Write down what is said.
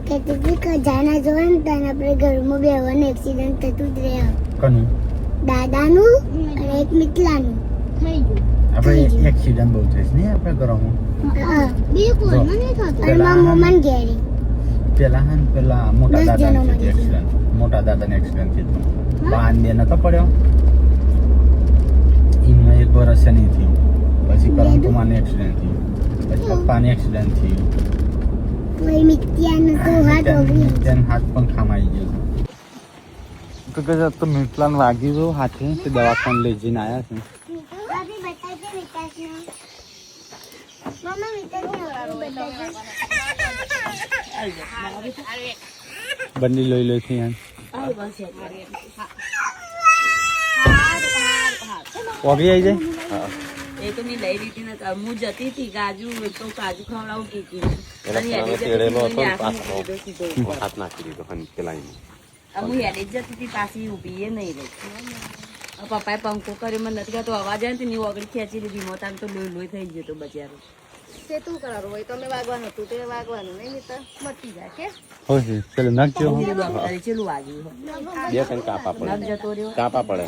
કહેતી હતી કે જાના જોવે ને ત્યાં આપણે ઘરમાં બેવાનું એક્સિડન્ટ થતું જ રહે. કોનું? દાદાનું અને એક મિતલાનું થઈ ગયું. આપણે એક્સિડન્ટ બહુ થઈશ નહીં આપણે ઘરોમાં. હા બે કોઈમાં નહીં થતું. અને મારા મમ્માને ઘેરે પેલા મોટા 10 દાદાને જણા મરી એક્સિડન્ટ, મોટા દાદાને એક્સિડન્ટ થયું. બાન બે નતો પડ્યો. એમાં 1 વર્ષ નહીં થયું. પછી કરંકુમારને એક્સિડન્ટ થયું. પછી પપ્પાને એક્સિડન્ટ થયું. કોઈ મિત્યાનો તો હાથ ઓગળી તેનો હાથ પણ ખામાઈ ગયો. તો કે તો મિતલાન વાગી ગયો હાથે, તે દવાખાને લઈ જઈને આવ્યા છે. અભી બતાજે વિકાસને. મમ્મા વિકાસને બંડી લઈ લે છે યાર. ઓગળી આવી જાય. એ તો મેં લઈ લીધી ને હું જતી હતી કાજુ તો કાજુ ખવડાવું કીધી હાથ નાખી દીધો પેલા હું હેડી જ જતી હતી પાછી ઊભી એ નહીં રહી પપ્પાએ પંખો કર્યો મને નથી કહેતો અવાજ આવે ને ની ઓગળી ખેંચી લીધી મોતાને તો લોહી લોહી થઈ ગયો તો બચારો તે તું કરારું હોય તમે વાગવાનું હતું તે વાગવાનું નહીં તો મટી જાય કે હોય ચલો નાખજો. ચેલું વાગ્યું બે કાપા પડે જતો રહ્યો કાપા પડે